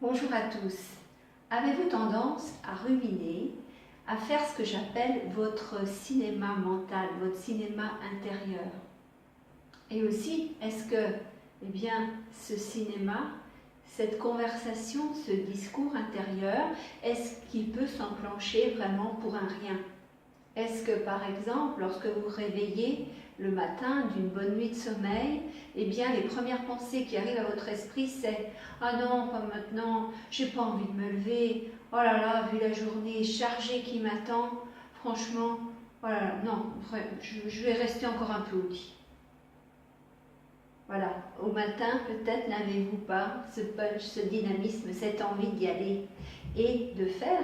Bonjour à tous. Avez-vous tendance à ruminer, à faire ce que j'appelle votre cinéma mental, votre cinéma intérieur? Et aussi, est-ce que, ce cinéma, cette conversation, ce discours intérieur, est-ce qu'il peut s'enclencher vraiment pour un rien? Est-ce que, par exemple, lorsque vous vous réveillez le matin d'une bonne nuit de sommeil, les premières pensées qui arrivent à votre esprit, c'est « Ah non, pas maintenant, j'ai pas envie de me lever, oh là là, vu la journée chargée qui m'attend, franchement, oh là là, non, je vais rester encore un peu au lit. » Voilà, au matin, peut-être n'avez-vous pas ce punch, ce dynamisme, cette envie d'y aller et de faire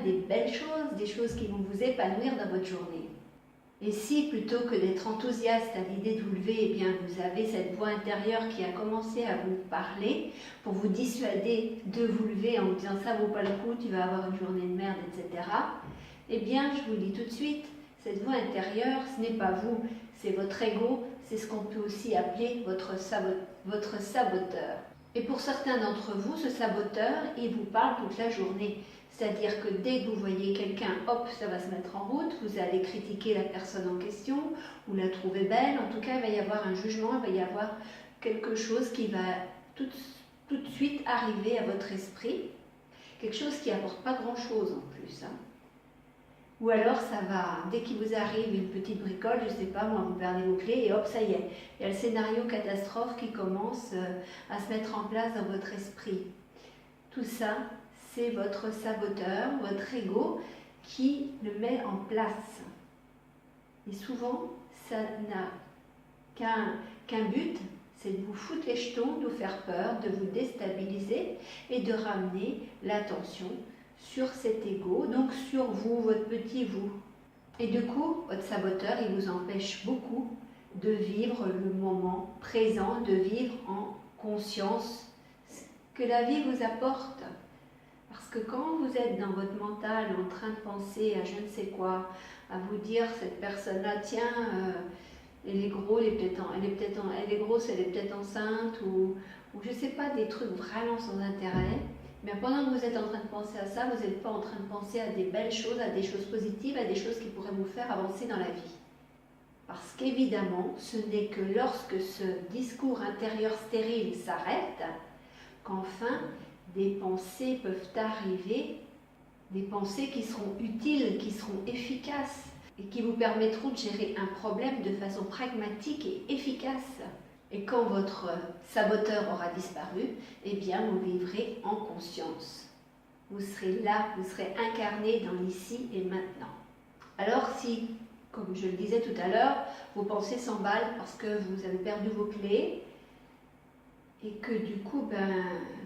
des belles choses, des choses qui vont vous épanouir dans votre journée. Et si, plutôt que d'être enthousiaste à l'idée de vous lever, vous avez cette voix intérieure qui a commencé à vous parler pour vous dissuader de vous lever en vous disant « ça vaut pas le coup, tu vas avoir une journée de merde, etc. » je vous le dis tout de suite, cette voix intérieure, ce n'est pas vous, c'est votre ego, c'est ce qu'on peut aussi appeler votre saboteur. Et pour certains d'entre vous, ce saboteur, il vous parle toute la journée. C'est-à-dire que dès que vous voyez quelqu'un, hop, ça va se mettre en route, vous allez critiquer la personne en question, vous la trouvez belle, en tout cas il va y avoir un jugement, il va y avoir quelque chose qui va tout de suite arriver à votre esprit, quelque chose qui n'apporte pas grand-chose en plus. Ou alors ça va, dès qu'il vous arrive une petite bricole, je ne sais pas moi, vous perdez vos clés et hop, ça y est, il y a le scénario catastrophe qui commence à se mettre en place dans votre esprit. Tout ça, c'est votre saboteur, votre ego qui le met en place. Et souvent, ça n'a qu'un but, c'est de vous foutre les jetons, de vous faire peur, de vous déstabiliser et de ramener l'attention sur cet ego, donc sur vous, votre petit vous. Et du coup, votre saboteur, il vous empêche beaucoup de vivre le moment présent, de vivre en conscience ce que la vie vous apporte. Parce que quand vous êtes dans votre mental en train de penser à je ne sais quoi, à vous dire cette personne-là, tiens, elle est grosse, elle est peut-être enceinte, ou je ne sais pas, des trucs vraiment sans intérêt, mais pendant que vous êtes en train de penser à ça, vous n'êtes pas en train de penser à des belles choses, à des choses positives, à des choses qui pourraient vous faire avancer dans la vie. Parce qu'évidemment, ce n'est que lorsque ce discours intérieur stérile s'arrête, qu'enfin, des pensées peuvent arriver, des pensées qui seront utiles, qui seront efficaces et qui vous permettront de gérer un problème de façon pragmatique et efficace. Et quand votre saboteur aura disparu, vous vivrez en conscience. Vous serez là, vous serez incarné dans l'ici et maintenant. Alors si, comme je le disais tout à l'heure, vos pensées s'emballent parce que vous avez perdu vos clés, et que du coup,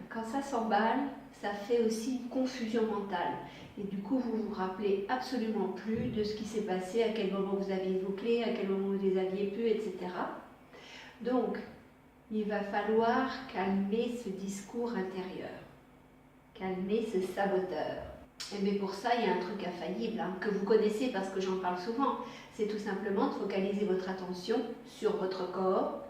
quand ça s'emballe, ça fait aussi une confusion mentale. Et du coup, vous vous rappelez absolument plus de ce qui s'est passé, à quel moment vous aviez vos clés, à quel moment vous les aviez plus, etc. Donc, il va falloir calmer ce discours intérieur, calmer ce saboteur. Et mais pour ça, il y a un truc infaillible que vous connaissez parce que j'en parle souvent. C'est tout simplement de focaliser votre attention sur votre corps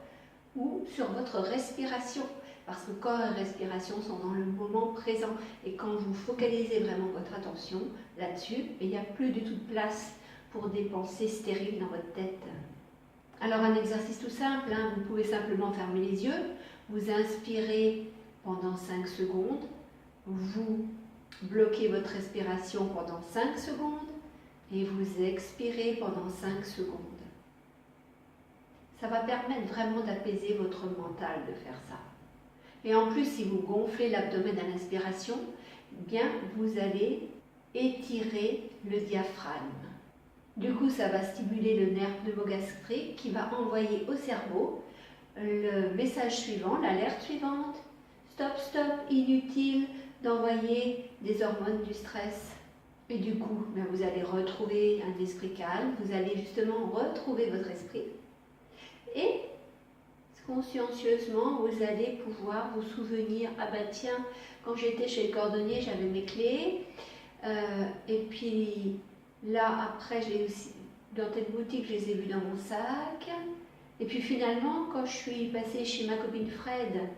ou sur votre respiration. Parce que corps et respiration sont dans le moment présent. Et quand vous focalisez vraiment votre attention là-dessus, il n'y a plus du tout de place pour des pensées stériles dans votre tête. Alors un exercice tout simple, vous pouvez simplement fermer les yeux, vous inspirez pendant 5 secondes, vous bloquez votre respiration pendant 5 secondes et vous expirez pendant 5 secondes. Ça va permettre vraiment d'apaiser votre mental de faire ça. Et en plus, si vous gonflez l'abdomen à l'inspiration, vous allez étirer le diaphragme. Du coup, ça va stimuler le nerf pneumogastrique qui va envoyer au cerveau le message suivant, l'alerte suivante. Stop, stop, inutile d'envoyer des hormones du stress. Et du coup, vous allez retrouver un esprit calme, vous allez justement retrouver votre esprit. Et consciencieusement, vous allez pouvoir vous souvenir, ah tiens, quand j'étais chez le cordonnier, j'avais mes clés, et puis là, après, dans telle boutique, je les ai vues dans mon sac. Et puis finalement, quand je suis passée chez ma copine Fred,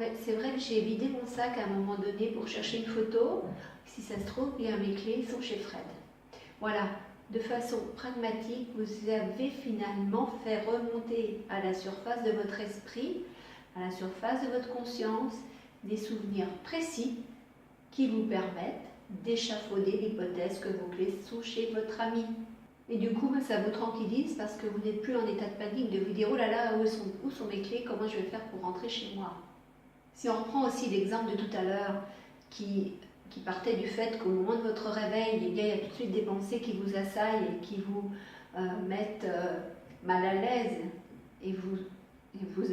Mais c'est vrai que j'ai vidé mon sac à un moment donné pour chercher une photo. Si ça se trouve, bien mes clés sont chez Fred. Voilà, de façon pragmatique, vous avez finalement fait remonter à la surface de votre esprit, à la surface de votre conscience, des souvenirs précis qui vous permettent d'échafauder l'hypothèse que vos clés sont chez votre ami. Et du coup, ça vous tranquillise parce que vous n'êtes plus en état de panique de vous dire « Oh là là, où sont mes clés? Comment je vais faire pour rentrer chez moi ?» Si on reprend aussi l'exemple de tout à l'heure qui partait du fait qu'au moment de votre réveil, il y a tout de suite des pensées qui vous assaillent et qui vous mettent mal à l'aise et vous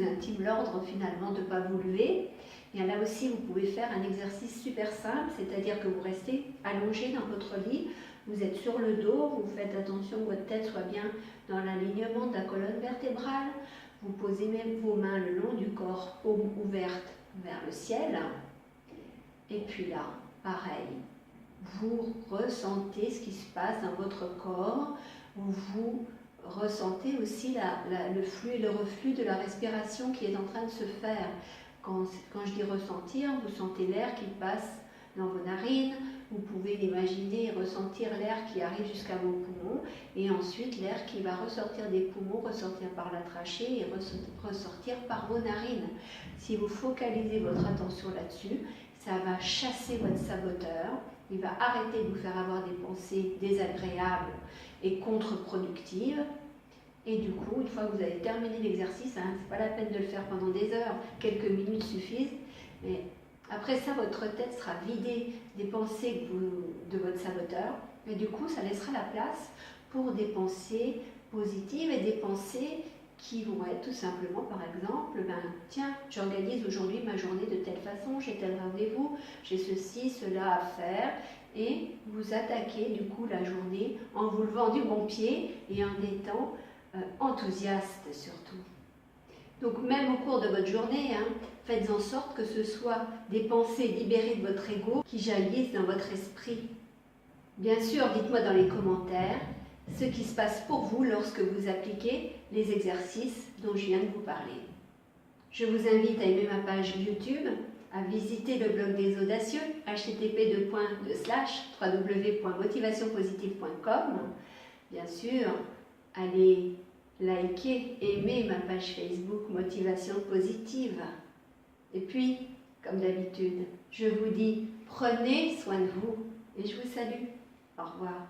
intiment l'ordre finalement de ne pas vous lever. Et là aussi, vous pouvez faire un exercice super simple, c'est-à-dire que vous restez allongé dans votre lit, vous êtes sur le dos, vous faites attention que votre tête soit bien dans l'alignement de la colonne vertébrale, vous posez même vos mains le long du corps, paume ouverte vers le ciel. Et puis là, pareil, vous ressentez ce qui se passe dans votre corps, vous ressentez aussi le flux et le reflux de la respiration qui est en train de se faire. Quand je dis ressentir, vous sentez l'air qui passe dans vos narines, vous pouvez l'imaginer et ressentir l'air qui arrive jusqu'à vos poumons, et ensuite l'air qui va ressortir des poumons, ressortir par la trachée et ressortir par vos narines. Si vous focalisez votre attention là-dessus, ça va chasser votre saboteur, il va arrêter de vous faire avoir des pensées désagréables et contre-productives. Et du coup, une fois que vous avez terminé l'exercice, c'est pas la peine de le faire pendant des heures, quelques minutes suffisent, mais après ça, votre tête sera vidée des pensées de votre saboteur, et du coup, ça laissera la place pour des pensées positives et des pensées qui vont être tout simplement, par exemple, tiens, j'organise aujourd'hui ma journée de telle façon, j'ai tel rendez-vous, j'ai ceci, cela à faire, et vous attaquez du coup la journée en vous levant du bon pied et en étant enthousiaste surtout. Donc même au cours de votre journée, faites en sorte que ce soit des pensées libérées de votre ego qui jaillissent dans votre esprit. Bien sûr, dites-moi dans les commentaires ce qui se passe pour vous lorsque vous appliquez les exercices dont je viens de vous parler. Je vous invite à aimer ma page YouTube, à visiter le blog des audacieux, http://www.motivationpositive.com. Bien sûr, allez liker, aimer ma page Facebook Motivation Positive. Et puis, comme d'habitude, je vous dis, prenez soin de vous et je vous salue. Au revoir.